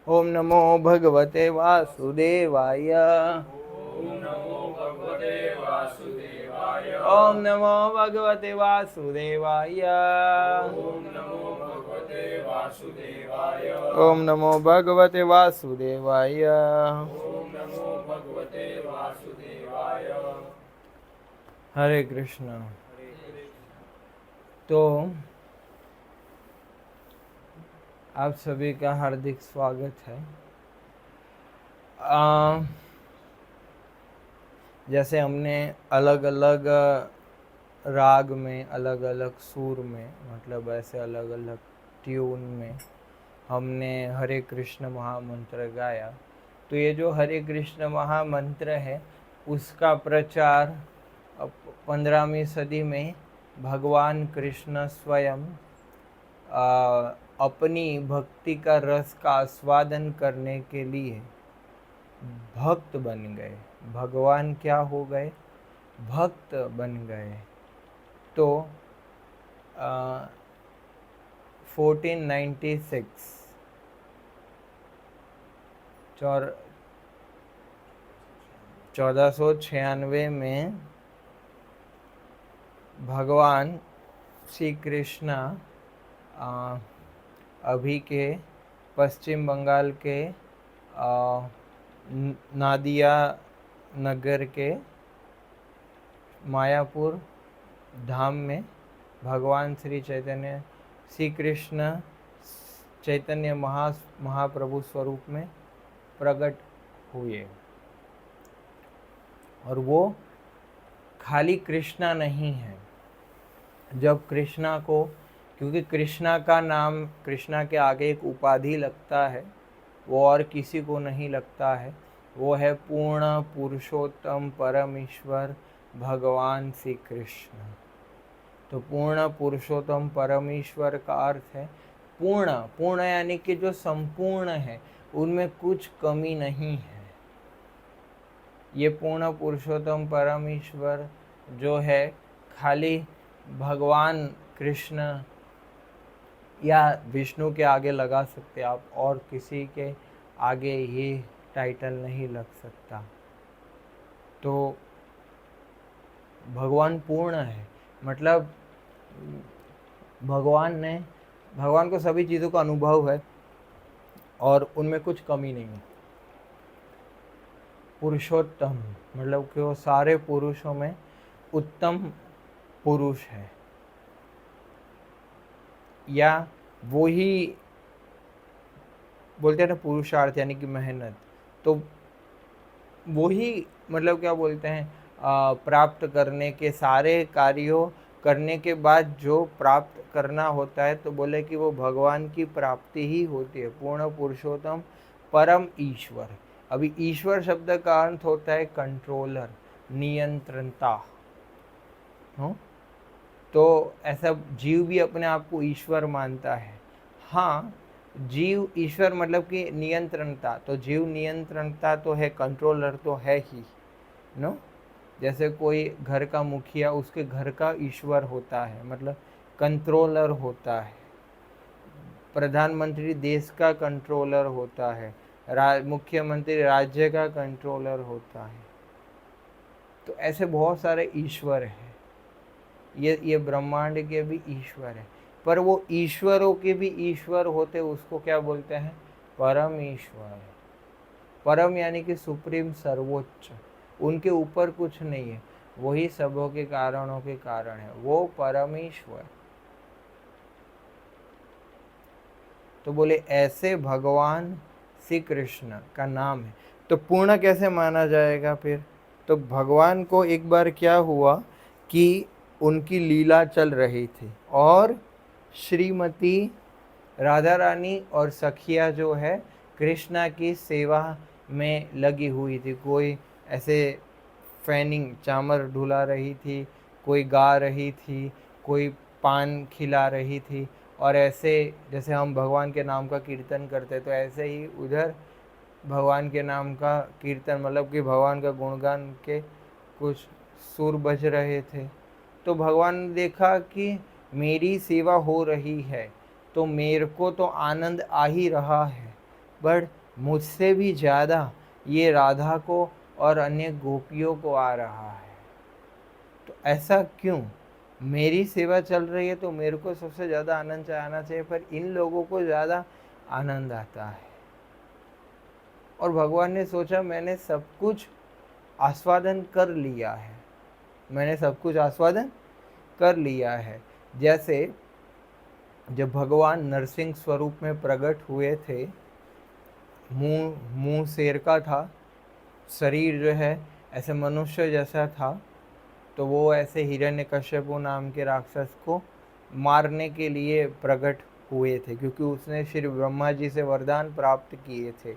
ओम नमो भगवते वासुदेवाय। ओम नमो भगवते वासुदेवाय। ओम नमो भगवते वासुदेवाय। ओम नमो भगवते वासुदेवाय। ओम नमो भगवते वासुदेवाय। ओम नमो भगवते वासुदेवाय। हरे कृष्ण। हरे कृष्ण। तो आप सभी का हार्दिक स्वागत है। जैसे हमने अलग अलग राग में, अलग अलग सुर में, मतलब ऐसे अलग अलग ट्यून में हमने हरे कृष्ण महामंत्र गाया। तो ये जो हरे कृष्ण महामंत्र है उसका प्रचार 15वीं सदी में भगवान कृष्ण स्वयं अपनी भक्ति का रस का आस्वादन करने के लिए भक्त बन गए। भगवान क्या हो गए? भक्त बन गए। तो 1496 1496 में भगवान श्री कृष्ण अभी के पश्चिम बंगाल के नादिया नगर के मायापुर धाम में भगवान श्री चैतन्य श्री कृष्ण चैतन्य महाप्रभु स्वरूप में प्रकट हुए। और वो खाली कृष्णा नहीं है। जब कृष्णा को, क्योंकि कृष्णा का नाम, कृष्णा के आगे एक उपाधि लगता है, वो और किसी को नहीं लगता है, वो है पूर्ण पुरुषोत्तम परमेश्वर भगवान श्री कृष्ण। तो पूर्ण पुरुषोत्तम परमेश्वर का अर्थ है पूर्ण। पूर्ण यानी कि जो संपूर्ण है, उनमें कुछ कमी नहीं है। ये पूर्ण पुरुषोत्तम परमेश्वर जो है, खाली भगवान कृष्ण या विष्णु के आगे लगा सकते आप, और किसी के आगे ये टाइटल नहीं लग सकता। तो भगवान पूर्ण है, मतलब भगवान को सभी चीज़ों का अनुभव है और उनमें कुछ कमी नहीं है। पुरुषोत्तम मतलब कि वो सारे पुरुषों में उत्तम पुरुष है, या वो ही बोलते हैं ना पुरुषार्थ यानी कि मेहनत। तो वो ही मतलब क्या बोलते हैं, प्राप्त करने के सारे कार्यों करने के बाद जो प्राप्त करना होता है, तो बोले कि वो भगवान की प्राप्ति ही होती है। पूर्ण पुरुषोत्तम परम ईश्वर। अभी ईश्वर शब्द का अर्थ होता है कंट्रोलर, नियंत्रणता। तो ऐसा जीव भी अपने आप को ईश्वर मानता है। हाँ, जीव ईश्वर मतलब कि नियंत्रणता, तो जीव नियंत्रणता तो है, कंट्रोलर तो है ही नो। जैसे कोई घर का मुखिया उसके घर का ईश्वर होता है, मतलब कंट्रोलर होता है। प्रधानमंत्री देश का कंट्रोलर होता है, मुख्यमंत्री राज्य का कंट्रोलर होता है। तो ऐसे बहुत सारे ईश्वर हैं। ये ब्रह्मांड के भी ईश्वर है, पर वो ईश्वरों के भी ईश्वर होते, उसको क्या बोलते हैं? परम ईश्वर। परम यानी कि सुप्रीम, सर्वोच्च, उनके ऊपर कुछ नहीं है, वही सबों के कारणों के कारण है, वो परमेश्वर। तो बोले ऐसे भगवान श्री कृष्ण का नाम है। तो पूर्ण कैसे माना जाएगा फिर? तो भगवान को एक बार क्या हुआ कि उनकी लीला चल रही थी और श्रीमती राधा रानी और सखिया जो है कृष्णा की सेवा में लगी हुई थी। कोई ऐसे फैनिंग चामर ढुला रही थी, कोई गा रही थी, कोई पान खिला रही थी, और ऐसे जैसे हम भगवान के नाम का कीर्तन करते, तो ऐसे ही उधर भगवान के नाम का कीर्तन, मतलब कि भगवान का गुणगान के कुछ सुर बज रहे थे। तो भगवान ने देखा कि मेरी सेवा हो रही है, तो मेरे को तो आनंद आ ही रहा है, बट मुझसे भी ज़्यादा ये राधा को और अन्य गोपियों को आ रहा है। तो ऐसा क्यों? मेरी सेवा चल रही है तो मेरे को सबसे ज़्यादा आनंद आना चाहिए, पर इन लोगों को ज़्यादा आनंद आता है। और भगवान ने सोचा मैंने सब कुछ आस्वादन कर लिया है, मैंने सब कुछ आस्वादन कर लिया है। जैसे जब भगवान नरसिंह स्वरूप में प्रकट हुए थे, मुंह शेर का था, शरीर जो है ऐसे मनुष्य जैसा था, तो वो ऐसे हिरण्यकश्यपु नाम के राक्षस को मारने के लिए प्रकट हुए थे, क्योंकि उसने श्री ब्रह्मा जी से वरदान प्राप्त किए थे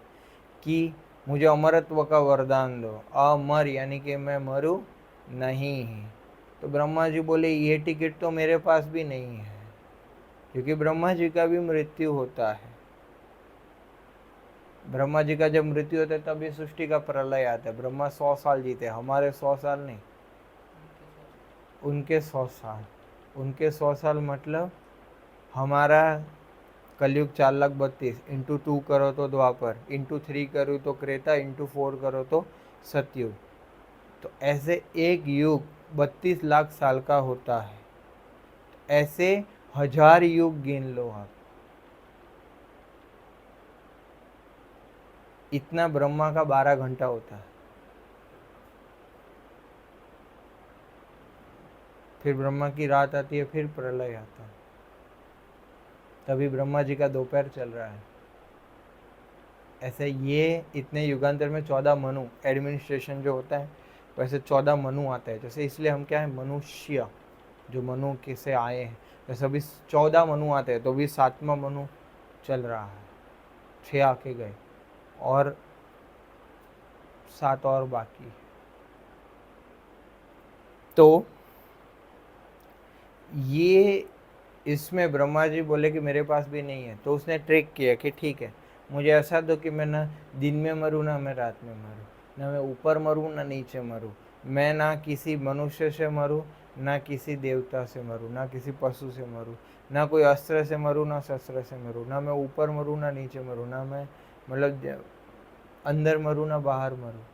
कि मुझे अमरत्व का वरदान दो, अमर यानी कि मैं मरूं नहीं। तो ब्रह्मा जी बोले ये टिकट तो मेरे पास भी नहीं है, क्योंकि ब्रह्मा जी का भी मृत्यु होता है। ब्रह्मा जी का जब मृत्यु होता है तभी सृष्टि का प्रलय आता है। ब्रह्मा 100 साल जीते, हमारे 100 साल नहीं, उनके 100 साल। उनके 100 साल मतलब हमारा कलयुग 4,32,000 इंटू 2 करो तो द्वापर, इंटू 3 करो तो क्रेता, इंटू 4 करो तो सतयुग। तो ऐसे एक युग 32 लाख साल का होता है। ऐसे 1000 युग गिन लो आप। इतना ब्रह्मा का 12 घंटा होता है। फिर ब्रह्मा की रात आती है, फिर प्रलय आता है, तभी ब्रह्मा जी का दोपहर चल रहा है। ऐसे ये इतने युगांतर में 14 मनु एडमिनिस्ट्रेशन जो होता है, वैसे 14 मनु आता है। जैसे इसलिए हम क्या है, मनुष्य जो मनु के से आए हैं, जैसे अभी 14 मनु आते हैं, तो अभी 7वां मनु चल रहा है, 6 आके गए और 7 और बाकी है। तो ये इसमें ब्रह्मा जी बोले कि मेरे पास भी नहीं है, तो उसने ट्रिक किया कि ठीक है, मुझे ऐसा दो कि मैं ना दिन में मरूँ ना मैं रात में मरूँ, ना मैं ऊपर मरूँ ना नीचे मरूँ, मैं ना किसी मनुष्य से मरूँ ना किसी देवता से मरूँ, ना किसी पशु से मरूँ, ना कोई अस्त्र से मरूँ ना शस्त्र से मरूँ, ना मैं ऊपर मरूँ ना नीचे मरूँ, ना मैं मतलब अंदर मरूँ ना बाहर मरूँ।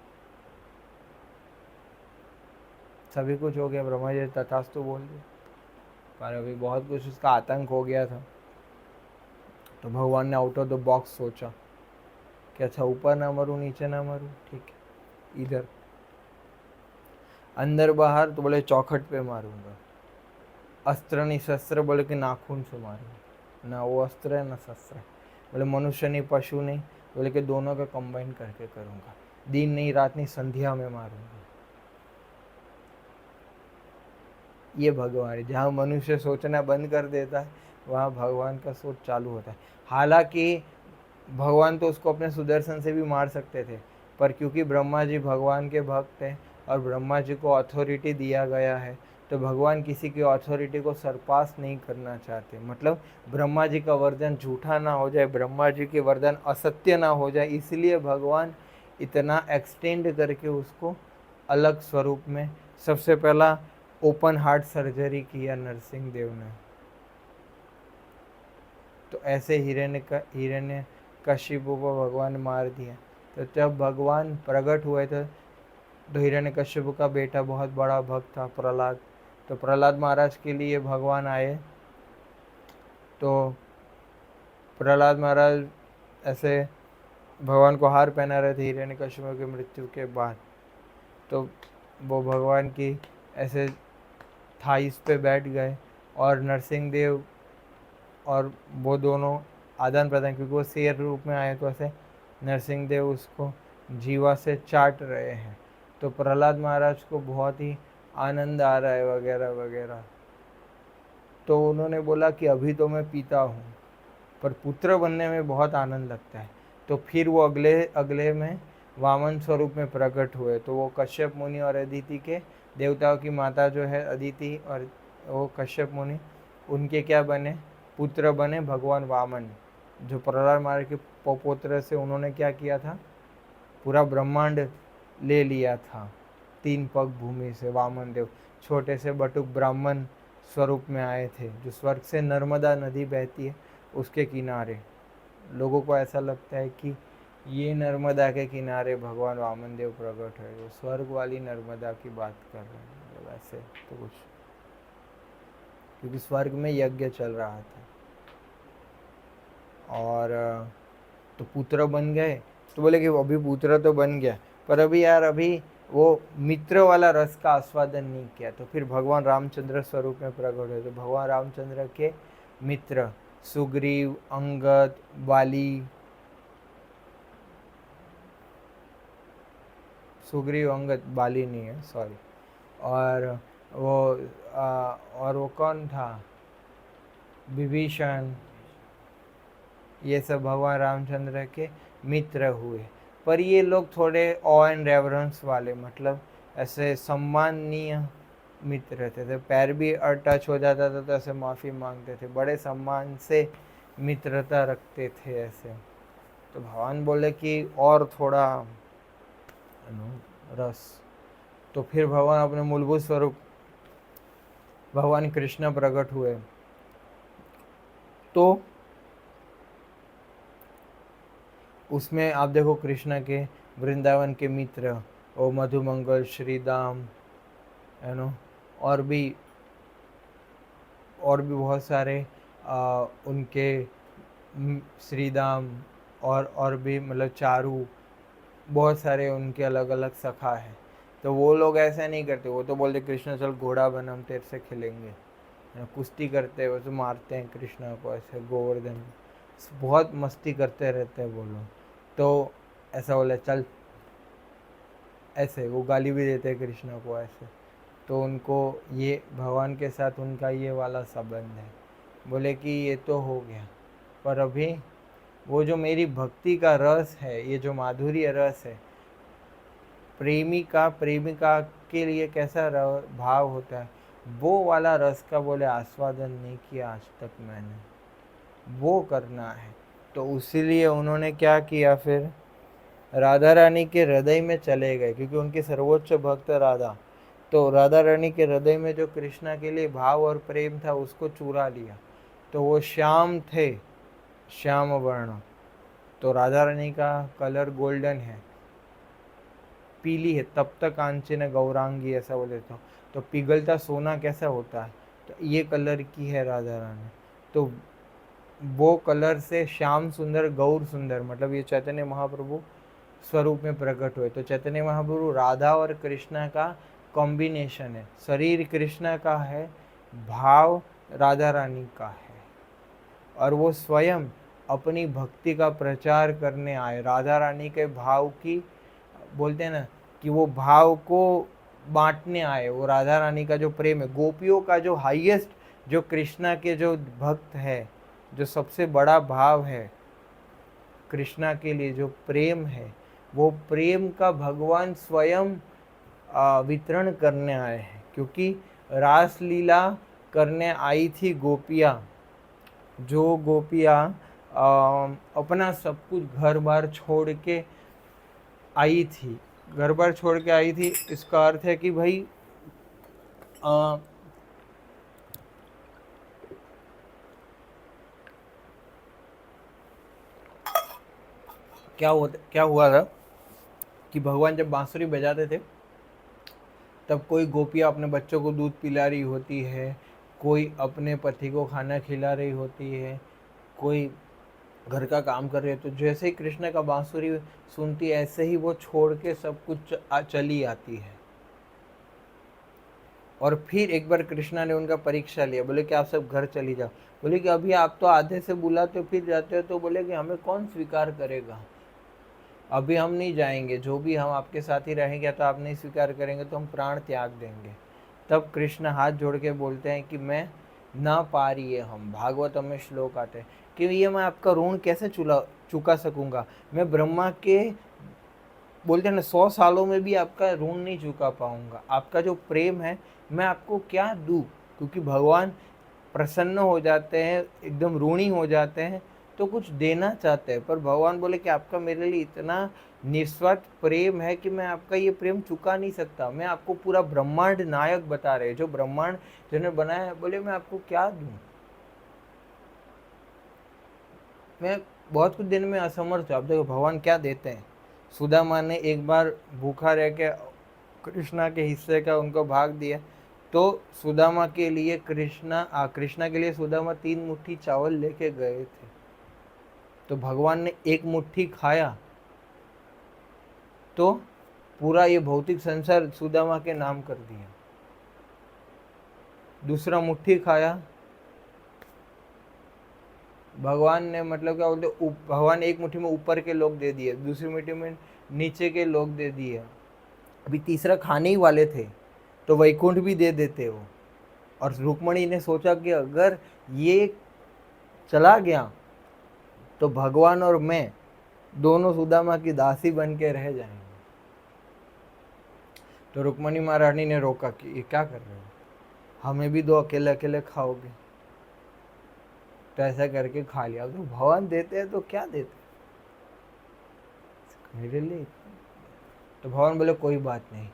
सभी कुछ हो गया, ब्रह्मा जी तथास्तु बोल दिया, पर अभी बहुत कुछ उसका आतंक हो गया था। तो भगवान ने आउट ऑफ द बॉक्स सोचा कि अच्छा ऊपर ना मरूं नीचे ना मरूं, ठीक है, इधर अंदर बाहर, तो बोले चौखट पे मारूंगा। अस्त्र नहीं शस्त्र, बोले कि नाखून से मारूंगा, ना वो अस्त्र है ना शस्त्र है। बोले मनुष्य नहीं पशु नहीं, बोले कि दोनों का कंबाइन करके करूंगा, दिन नहीं रात नहीं संध्या में मारूंगा। ये भगवान है। जहाँ मनुष्य सोचना बंद कर देता है वहाँ भगवान का सोच चालू होता है। हालांकि भगवान तो उसको अपने सुदर्शन से भी मार सकते थे, पर क्योंकि ब्रह्मा जी भगवान के भक्त हैं और ब्रह्मा जी को अथॉरिटी दिया गया है, तो भगवान किसी की अथॉरिटी को सरपास नहीं करना चाहते। मतलब ब्रह्मा जी का वरदान झूठा ना हो जाए, ब्रह्मा जी के वरदान असत्य ना हो जाए, इसलिए भगवान इतना एक्सटेंड करके उसको अलग स्वरूप में सबसे पहला ओपन हार्ट सर्जरी किया नरसिंह देव ने। तो ऐसे हिरण्य कश्यपु को भगवान मार दिया। तो जब भगवान प्रकट हुए थे तो हिरण्यकश्यप का बेटा बहुत बड़ा भक्त था प्रहलाद, तो प्रहलाद महाराज के लिए भगवान आए। तो प्रहलाद महाराज ऐसे भगवान को हार पहना रहे थे हिरण्यकश्यप की मृत्यु के बाद। तो वो भगवान की ऐसे थाइस पे बैठ गए और नरसिंह देव और वो दोनों आदान प्रदान, क्योंकि वो शेर रूप में आए, तो ऐसे नरसिंह देव उसको जीवा से चाट रहे हैं। तो प्रहलाद महाराज को बहुत ही आनंद आ रहा है वगैरह वगैरह। तो उन्होंने बोला कि अभी तो मैं पीता हूँ, पर पुत्र बनने में बहुत आनंद लगता है। तो फिर वो अगले में वामन स्वरूप में प्रकट हुए। तो वो कश्यप मुनि और अदिति के, देवताओं की माता जो है अदिति और वो कश्यप मुनि, उनके क्या बने, पुत्र बने भगवान वामन, जो प्रहलाद महाराज के पौत्र से उन्होंने क्या किया था, पूरा ब्रह्मांड ले लिया था 3 पग भूमि से। वामन देव छोटे से बटुक ब्राह्मण स्वरूप में आए थे, जो स्वर्ग से नर्मदा नदी बहती है उसके किनारे लोगों को ऐसा लगता है कि ये नर्मदा के किनारे भगवान वामन देव प्रकट है, वो स्वर्ग वाली नर्मदा की बात कर रहे हैं, मतलब ऐसे तो कुछ, क्योंकि स्वर्ग में यज्ञ चल रहा था। और तो पुत्र बन गए, तो बोले कि अभी पुत्र तो बन गया, पर अभी यार अभी वो मित्र वाला रस का आस्वादन नहीं किया। तो फिर भगवान रामचंद्र स्वरूप में प्रकट हुए। तो भगवान रामचंद्र के मित्र सुग्रीव, अंगद, बाली, सुग्रीव, अंगद, बाली नहीं है, सॉरी, और और वो कौन था, विभीषण, ये सब भगवान रामचंद्र के मित्र हुए। पर ये लोग थोड़े ऑ एंड रेवरेंस वाले, मतलब ऐसे सम्माननीय मित्र थे। तो पैर भी टच हो जाता था तो ऐसे माफ़ी मांगते थे, बड़े सम्मान से मित्रता रखते थे ऐसे। तो भगवान बोले कि और थोड़ा रस। तो फिर भगवान अपने मूलभूत स्वरूप भगवान कृष्ण प्रकट हुए। तो उसमें आप देखो कृष्ण के वृंदावन के मित्र, ओ मधुमंगल, श्रीदाम, है नो, और भी बहुत सारे उनके श्रीदाम और भी, मतलब चारू, बहुत सारे उनके अलग अलग सखा है। तो वो लोग ऐसे नहीं करते, वो तो बोलते कृष्ण चल घोड़ा बन, हम तेरे से खेलेंगे। कुश्ती करते हैं, वैसे मारते हैं कृष्ण को ऐसे, गोवर्धन, बहुत मस्ती करते रहते हैं वो लोग। तो ऐसा बोले चल, ऐसे वो गाली भी देते हैं कृष्ण को ऐसे। तो उनको ये भगवान के साथ उनका ये वाला संबंध है। बोले कि ये तो हो गया, पर अभी वो जो मेरी भक्ति का रस है, ये जो माधुर्य रस है, प्रेमिका के लिए कैसा भाव होता है, वो वाला रस का बोले आस्वादन नहीं किया आज तक मैंने, वो करना है। तो उसीलिए उन्होंने क्या किया, फिर राधा रानी के हृदय में चले गए, क्योंकि उनकी सर्वोच्च भक्त राधा। तो राधा रानी के हृदय में जो कृष्णा के लिए भाव और प्रेम था उसको चुरा लिया। तो वो श्याम थे, श्याम वर्ण। तो राधा रानी का कलर गोल्डन है, पीली है, तब तक कांचन गौरांगी ऐसा बोले तो पिघलता सोना कैसा होता है, तो ये कलर की है राधा रानी। तो वो कलर से श्याम सुंदर, गौर सुंदर, मतलब ये चैतन्य महाप्रभु स्वरूप में प्रकट हुए। तो चैतन्य महाप्रभु राधा और कृष्णा का कॉम्बिनेशन है, शरीर कृष्णा का है, भाव राधा रानी का है, और वो स्वयं अपनी भक्ति का प्रचार करने आए। राधा रानी के भाव की, बोलते हैं ना कि वो भाव को बांटने आए। वो राधा रानी का जो प्रेम है, गोपियों का जो हाईएस्ट, जो कृष्णा के जो भक्त है, जो सबसे बड़ा भाव है कृष्णा के लिए, जो प्रेम है, वो प्रेम का भगवान स्वयं वितरण करने आए हैं। क्योंकि रासलीला करने आई थी गोपियाँ, जो गोपियाँ अपना सब कुछ घर बार छोड़ के आई थी, घर बार छोड़ के आई थी, इसका अर्थ है कि भाई क्या हुआ था कि भगवान जब बांसुरी बजाते थे तब कोई गोपियाँ अपने बच्चों को दूध पिला रही होती है, कोई अपने पति को खाना खिला रही होती है, कोई घर का काम कर रहे हैं। तो जैसे ही कृष्ण का बांसुरी सुनती है, ऐसे ही वो छोड़ के सब कुछ चली आती है। और फिर एक बार कृष्णा ने उनका परीक्षा लिया, बोले कि आप सब घर चली जाओ। बोले कि अभी आप तो आधे से बुलाते हो फिर जाते हो, तो बोले कि हमें कौन स्वीकार करेगा, अभी हम नहीं जाएंगे, जो भी हम आपके साथ ही रहेंगे, तो आप नहीं स्वीकार करेंगे तो हम प्राण त्याग देंगे। तब कृष्ण हाथ जोड़ के बोलते हैं कि मैं ना पा रही है, हम भागवत में श्लोक आते हैं कि ये मैं आपका ऋण कैसे चुका सकूंगा, मैं ब्रह्मा के, बोलते हैं ना, 100 सालों में भी आपका ऋण नहीं चुका पाऊंगा। आपका जो प्रेम है मैं आपको क्या दूँ, क्योंकि भगवान प्रसन्न हो जाते हैं, एकदम ऋणी हो जाते हैं तो कुछ देना चाहते हैं। पर भगवान बोले कि आपका मेरे लिए इतना निस्वार्थ प्रेम है कि मैं आपका ये प्रेम चुका नहीं सकता। मैं आपको पूरा ब्रह्मांड नायक बता रहे, जो ब्रह्मांड जिन्होंने बनाया है, बोले मैं आपको क्या दूं, मैं बहुत कुछ दिन में असमर्थ हो। आप देखो भगवान क्या देते हैं। सुदामा ने एक बार भूखा रह के कृष्णा के हिस्से का उनको भाग दिया, तो सुदामा के लिए कृष्णा के लिए सुदामा 3 मुट्ठी चावल लेके गए थे, तो भगवान ने एक मुट्ठी खाया तो पूरा ये भौतिक संसार सुदामा के नाम कर दिया। दूसरा मुट्ठी खाया, भगवान ने मतलब क्या बोलते, भगवान एक मुट्ठी में ऊपर के लोग दे दिए, दूसरी मुट्ठी में नीचे के लोग दे दिए। अभी तीसरा खाने ही वाले थे तो वैकुंठ भी दे देते वो। और रुक्मणी ने सोचा कि अगर ये चला गया तो भगवान और मैं दोनों सुदामा की दासी बन के रह जाएंगे। तो रुक्मणी महारानी ने रोका कि ये क्या कर रहे हो, हमें भी दो, अकेले अकेले खाओगे। तो ऐसा करके खा लिया। तो भगवान देते हैं तो क्या देते मेरे लिए। तो भगवान बोले कोई बात नहीं,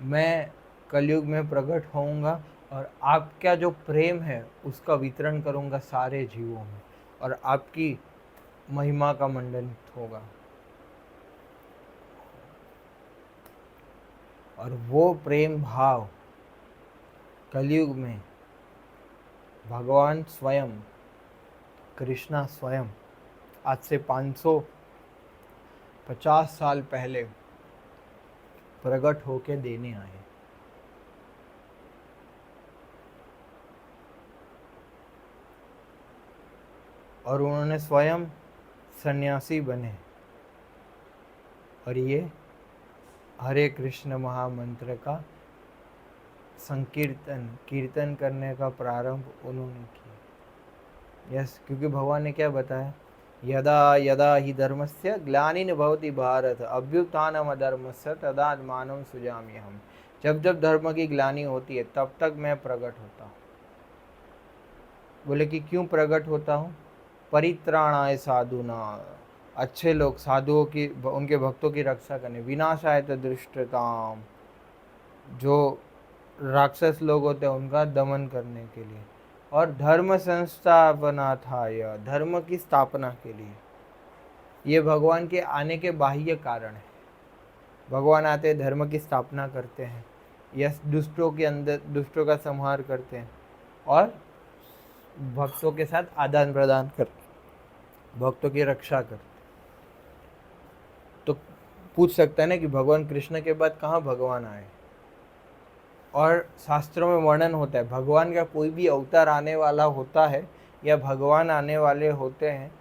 मैं कलयुग में प्रकट होऊंगा और आपका जो प्रेम है उसका वितरण करूंगा सारे जीवों में, और आपकी महिमा का मंडन होगा। और वो प्रेम भाव कलयुग में भगवान स्वयं, कृष्णा स्वयं आज से 550 साल पहले प्रकट होके देने आए। और उन्होंने स्वयं सन्यासी बने और ये हरे कृष्ण महामंत्र का कीर्तन करने का प्रारंभ उन्होंने किया। यस, क्योंकि भगवान ने क्या बताया, यदा यदा ही धर्मस्य ग्लानिर् भवति भारत अभ्युत्थानम् अधर्मस्य तदात्मानं सृजाम्यहम्। जब जब धर्म की ग्लानि होती है तब तक मैं प्रकट होता हूँ। बोले कि क्यों प्रकट होता हूँ, परित्राणाय साधुना, अच्छे लोग साधुओं की, उनके भक्तों की रक्षा करने, विनाशाय दुष्टताम, जो राक्षस लोग होते हैं उनका दमन करने के लिए, और धर्म संस्थापनार्थाय, धर्म की स्थापना के लिए। ये भगवान के आने के बाह्य कारण है। भगवान आते हैं, धर्म की स्थापना करते हैं, यस, दुष्टों के अंदर दुष्टों का संहार करते हैं और भक्तों के साथ आदान प्रदान करते, भक्तों की रक्षा करते। तो पूछ सकता है ना कि भगवान कृष्ण के बाद कहाँ भगवान आए। और शास्त्रों में वर्णन होता है, भगवान का कोई भी अवतार आने वाला होता है या भगवान आने वाले होते हैं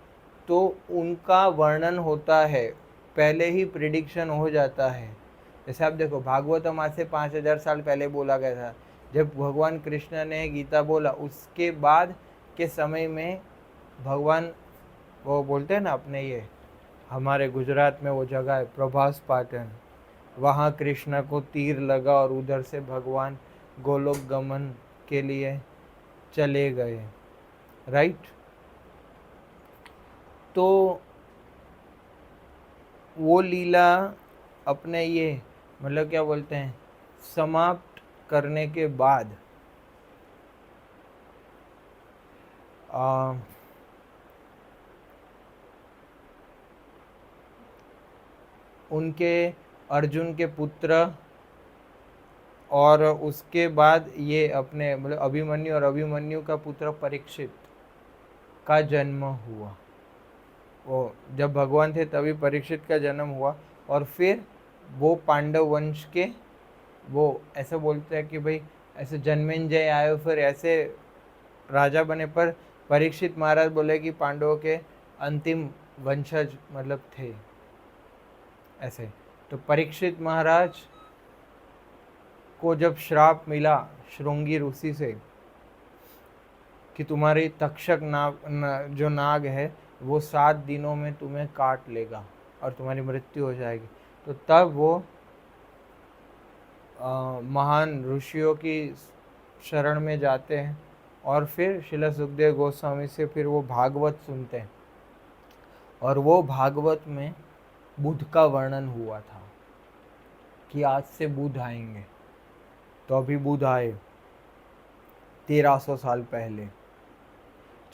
तो उनका वर्णन होता है, पहले ही प्रिडिक्शन हो जाता है। जैसे आप देखो, भागवतम आज से 5000 साल पहले बोला गया था। जब भगवान कृष्ण ने गीता बोला, उसके बाद के समय में भगवान, वो बोलते हैं ना अपने, ये हमारे गुजरात में वो जगह है प्रभास पाटन, वहाँ कृष्ण को तीर लगा और उधर से भगवान गोलोक गमन के लिए चले गए, राइट। तो वो लीला अपने ये मतलब क्या बोलते हैं समाप्त करने के बाद उनके अर्जुन के पुत्र और उसके बाद ये अपने मतलब अभिमन्यु और अभिमन्यु का पुत्र परीक्षित का जन्म हुआ। वो जब भगवान थे तभी परीक्षित का जन्म हुआ। और फिर वो पांडव वंश के, वो ऐसे बोलते हैं कि भाई ऐसे जन्मेंजय आए फिर ऐसे राजा बने, पर परीक्षित महाराज बोले कि पांडवों के अंतिम वंशज मतलब थे ऐसे। तो परीक्षित महाराज को जब श्राप मिला श्रृंगी ऋषि से कि तुम्हारी तक्षक जो नाग है वो 7 दिनों में तुम्हें काट लेगा और तुम्हारी मृत्यु हो जाएगी, तो तब वो महान ऋषियों की शरण में जाते हैं और फिर श्रील सुखदेव गोस्वामी से फिर वो भागवत सुनते हैं। और वो भागवत में बुद्ध का वर्णन हुआ था कि आज से बुद्ध आएंगे। तो अभी बुद्ध आए 1300 साल पहले।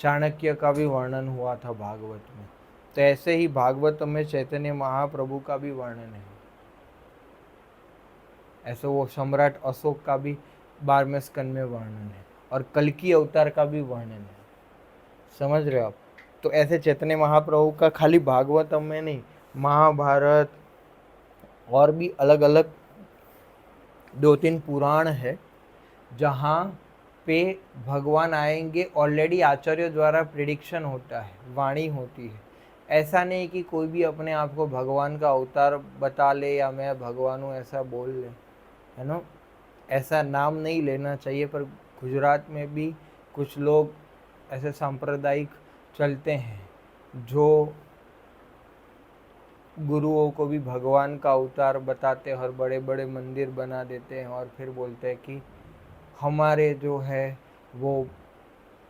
चाणक्य का भी वर्णन हुआ था भागवत में। तो ऐसे ही भागवतम में चैतन्य महाप्रभु का भी वर्णन है। ऐसे वो सम्राट अशोक का भी 12वें स्कंद में वर्णन है, और कल्कि अवतार का भी वर्णन है। समझ रहे हो आप? तो ऐसे चैतन्य महाप्रभु का खाली भागवतम में नहीं, महाभारत और भी अलग अलग 2-3 पुराण है जहाँ पे भगवान आएंगे। ऑलरेडी आचार्य द्वारा प्रिडिक्शन होता है, वाणी होती है। ऐसा नहीं कि कोई भी अपने आप को भगवान का अवतार बता ले या मैं भगवान हूँ ऐसा बोल ले, है ना। ऐसा नाम नहीं लेना चाहिए। पर गुजरात में भी कुछ लोग ऐसे सांप्रदायिक चलते हैं जो गुरुओं को भी भगवान का अवतार बताते हैं और बड़े बड़े मंदिर बना देते हैं, और फिर बोलते हैं कि हमारे जो है वो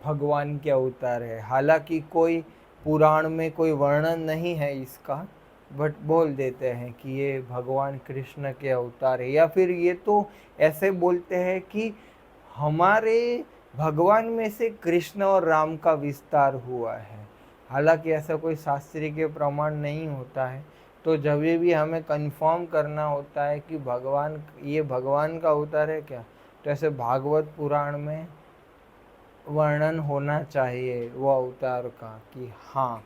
भगवान के अवतार है। हालांकि कोई पुराण में कोई वर्णन नहीं है इसका, बट बोल देते हैं कि ये भगवान कृष्ण के अवतार है। या फिर ये तो ऐसे बोलते हैं कि हमारे भगवान में से कृष्ण और राम का विस्तार हुआ है। हालांकि ऐसा कोई शास्त्रीय के प्रमाण नहीं होता है। तो जब भी हमें कंफर्म करना होता है कि भगवान ये भगवान का अवतार है क्या, तो ऐसे भागवत पुराण में वर्णन होना चाहिए वो अवतार का कि हाँ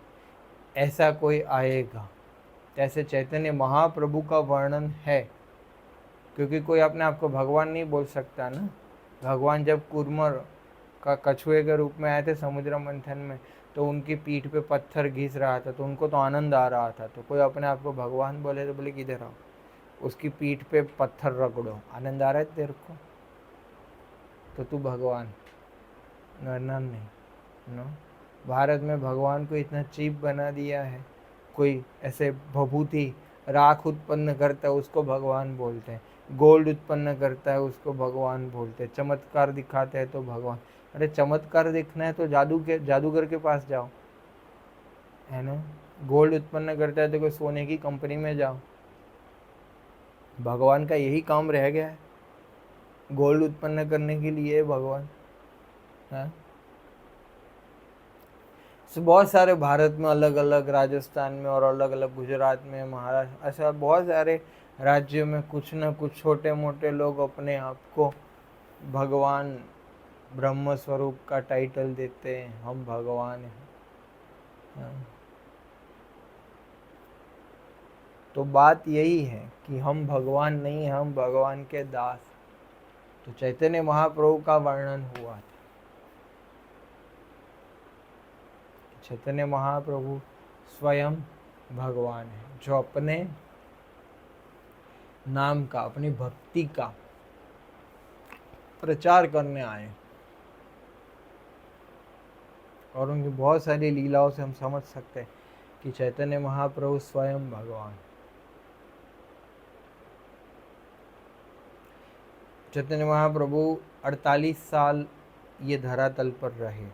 ऐसा कोई आएगा। ऐसे चैतन्य महाप्रभु का वर्णन है, क्योंकि कोई अपने आप को भगवान नहीं बोल सकता ना। भगवान जब कुरमर का कछुए के रूप में आए थे समुद्र मंथन में, तो उनकी पीठ पे पत्थर घिस रहा था, तो उनको तो आनंद आ रहा था। तो कोई अपने आप को भगवान बोले तो बोले किधर आओ, उसकी पीठ पे पत्थर रगड़ो, आनंद आ रहा है तेरे को, तो तू भगवान नरना नहीं नो। भारत में भगवान को इतना चीप बना दिया है। कोई ऐसे भभूति राख उत्पन्न करता है उसको भगवान बोलते हैं, गोल्ड उत्पन्न करता है उसको भगवान बोलते हैं, चमत्कार दिखाते हैं तो भगवान। अरे चमत्कार देखना है तो जादूगर के पास जाओ, है ना। गोल्ड उत्पन्न करता है तो कोई सोने की कंपनी में जाओ। भगवान का यही काम रह गया है, गोल्ड उत्पन्न करने के लिए भगवान है। बहुत सारे भारत में अलग अलग, राजस्थान में और अलग अलग गुजरात में, महाराष्ट्र, ऐसा बहुत सारे राज्यों में कुछ न कुछ छोटे मोटे लोग अपने आप को भगवान ब्रह्म स्वरूप का टाइटल देते हैं, हम भगवान हैं। तो बात यही है कि हम भगवान नहीं, हम भगवान के दास। तो चैतन्य महाप्रभु का वर्णन हुआ था। चैतन्य महाप्रभु स्वयं भगवान है, जो अपने नाम का, अपनी भक्ति का प्रचार करने आए। और उनकी बहुत सारी लीलाओं से हम समझ सकते हैं कि चैतन्य महाप्रभु स्वयं भगवान। चैतन्य महाप्रभु 48 साल ये धरातल पर रहे।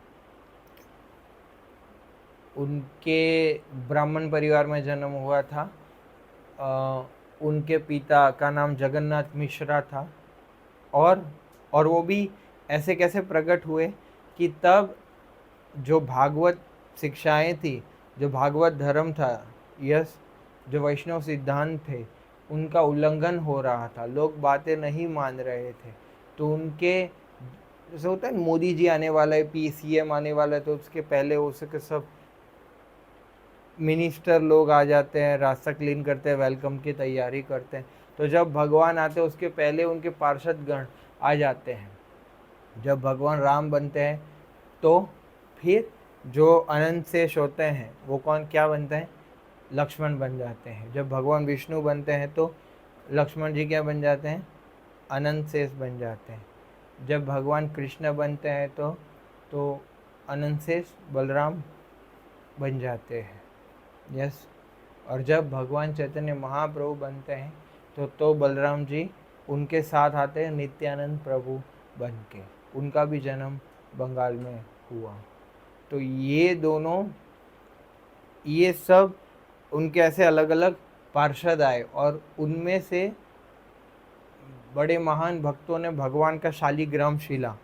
उनके ब्राह्मण परिवार में जन्म हुआ था। उनके पिता का नाम जगन्नाथ मिश्रा था। और वो भी ऐसे कैसे प्रकट हुए कि तब जो भागवत शिक्षाएं थी, जो भागवत धर्म था, जो वैष्णव सिद्धांत थे, उनका उल्लंघन हो रहा था। लोग बातें नहीं मान रहे थे। तो उनके जैसे होता है मोदी जी आने वाला है, PCM आने वाला है, तो उसके पहले उसके सब मिनिस्टर लोग आ जाते हैं, रास्ता क्लीन करते हैं, वेलकम की तैयारी करते हैं। तो जब भगवान आते हैं उसके पहले उनके पार्षद गण आ जाते हैं। जब भगवान राम बनते हैं तो फिर जो अनंत शेष होते हैं वो क्या बनते हैं, लक्ष्मण बन जाते हैं। जब भगवान विष्णु बनते हैं तो लक्ष्मण जी क्या बन जाते हैं, अनंत शेष बन जाते हैं। जब भगवान कृष्ण बनते हैं तो अनंत शेष बलराम बन जाते हैं। यस। और जब भगवान चैतन्य महाप्रभु बनते हैं तो बलराम जी उनके साथ आते हैं नित्यानंद प्रभु बन के। उनका भी जन्म बंगाल में हुआ। तो ये दोनों, ये सब उनके ऐसे अलग अलग पार्षद आए, और उनमें से बड़े महान भक्तों ने भगवान का शालिग्राम शिला,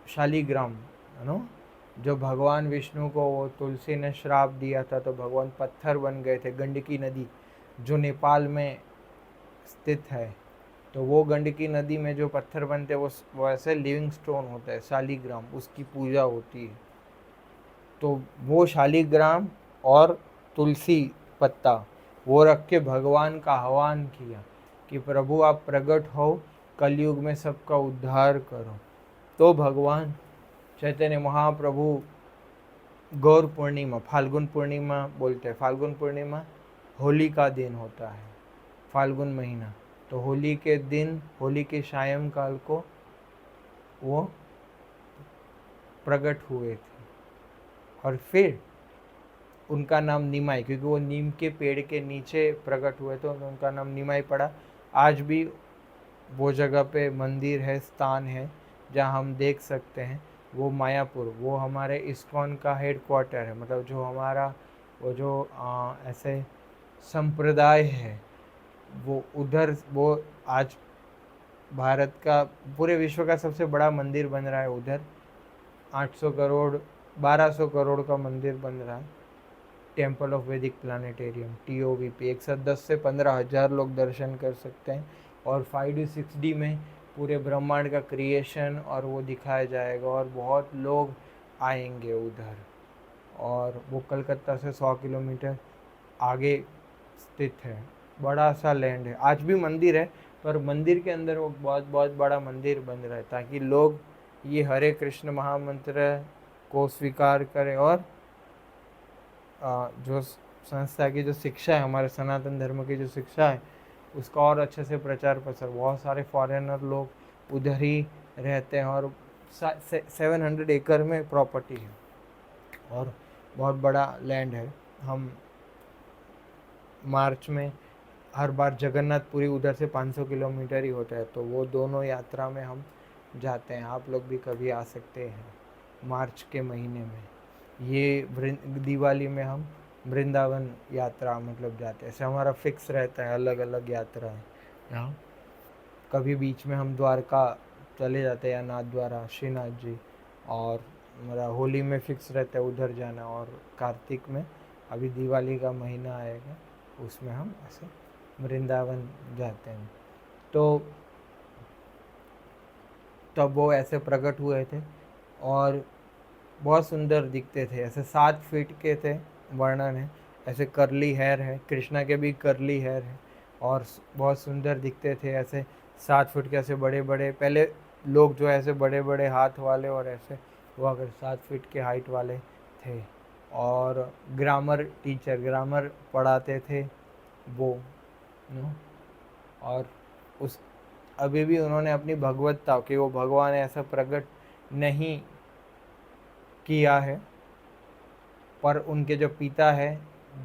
शालिग्राम, है ना, जो भगवान विष्णु को वो तुलसी ने श्राप दिया था तो भगवान पत्थर बन गए थे। गंडकी नदी जो नेपाल में स्थित है, तो वो गंडकी नदी में जो पत्थर बनते हैं वो ऐसे लिविंग स्टोन होता है, शालिग्राम, उसकी पूजा होती है। तो वो शालिग्राम और तुलसी पत्ता वो रख के भगवान का आह्वान किया कि प्रभु आप प्रकट हो, कलयुग में सबका उद्धार करो। तो भगवान चैतन्य महाप्रभु गौर पूर्णिमा, फाल्गुन पूर्णिमा बोलते हैं, फाल्गुन पूर्णिमा होली का दिन होता है, फाल्गुन महीना, तो होली के दिन, होली के सायंकाल को वो प्रकट हुए थे। और फिर उनका नाम निमाई, क्योंकि वो नीम के पेड़ के नीचे प्रकट हुए तो उनका नाम निमाई पड़ा। आज भी वो जगह पे मंदिर है, स्थान है जहाँ हम देख सकते हैं। वो मायापुर, वो हमारे इस्कॉन का हेडक्वार्टर है, मतलब जो हमारा वो जो ऐसे संप्रदाय है वो उधर, वो आज भारत का, पूरे विश्व का सबसे बड़ा मंदिर बन रहा है उधर। 800 करोड़ 1200 करोड़ का मंदिर बन रहा है, टेम्पल ऑफ वैदिक प्लानिटेरियम, TOVP। एक साथ 10 से 15 हज़ार लोग दर्शन कर सकते हैं। और 5D 6D में पूरे ब्रह्मांड का क्रिएशन और वो दिखाया जाएगा और बहुत लोग आएंगे उधर। और वो कलकत्ता से 100 किलोमीटर आगे स्थित है, बड़ा सा लैंड है। आज भी मंदिर है, पर मंदिर के अंदर वो बहुत बहुत बड़ा मंदिर बन रहा है ताकि लोग ये हरे कृष्ण महामंत्र को स्वीकार करें और जो संस्था की जो शिक्षा है, हमारे सनातन धर्म की जो शिक्षा है, उसका और अच्छे से प्रचार प्रसार। बहुत सारे फॉरेनर लोग उधर ही रहते हैं और 700 एकड़ में प्रॉपर्टी है और बहुत बड़ा लैंड है। हम मार्च में हर बार जगन्नाथपुरी उधर से 500 किलोमीटर ही होता है, तो वो दोनों यात्रा में हम जाते हैं। आप लोग भी कभी आ सकते हैं मार्च के महीने में। ये दिवाली में हम वृंदावन यात्रा मतलब जाते हैं। ऐसे हमारा फिक्स रहता है, अलग अलग यात्रा है यहाँ। कभी बीच में हम द्वारका चले जाते हैं या नाथ द्वारा, श्रीनाथ जी। और हमारा होली में फिक्स रहता है उधर जाना। और कार्तिक में, अभी दिवाली का महीना आएगा, उसमें हम ऐसे वृंदावन जाते हैं। तो तब वो ऐसे प्रकट हुए थे और बहुत सुंदर दिखते थे। ऐसे 7 फीट के थे, वर्णन है। ऐसे करली हेयर है, कृष्णा के भी करली हेयर है और बहुत सुंदर दिखते थे। ऐसे 7 फीट के, ऐसे बड़े बड़े, पहले लोग जो ऐसे बड़े बड़े हाथ वाले और ऐसे वो अगर 7 फीट के हाइट वाले थे। और ग्रामर टीचर, ग्रामर पढ़ाते थे वो और उस अभी भी उन्होंने अपनी भगवत्ता कि वो भगवान ऐसा प्रकट नहीं किया है, पर उनके जो पिता है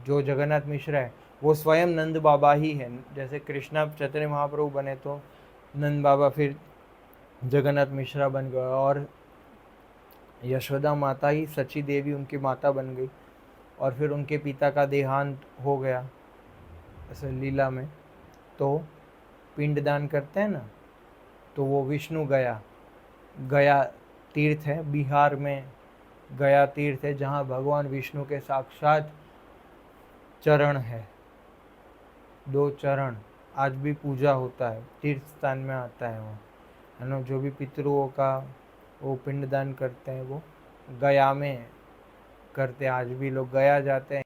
जो जगन्नाथ मिश्रा है वो स्वयं नंद बाबा ही है। जैसे कृष्णा चैतन्य महाप्रभु बने तो नंद बाबा फिर जगन्नाथ मिश्रा बन गए और यशोदा माता ही सची देवी उनकी माता बन गई। और फिर उनके पिता का देहांत हो गया ऐसे लीला में, तो पिंडदान करते हैं ना, तो वो विष्णु गया तीर्थ है बिहार में। गया तीर्थ है जहाँ भगवान विष्णु के साक्षात चरण है, 2 चरण। आज भी पूजा होता है, तीर्थ स्थान में आता है वो, है ना। जो भी पितरों का वो पिंडदान करते हैं वो गया में करते हैं। आज भी लोग गया जाते हैं।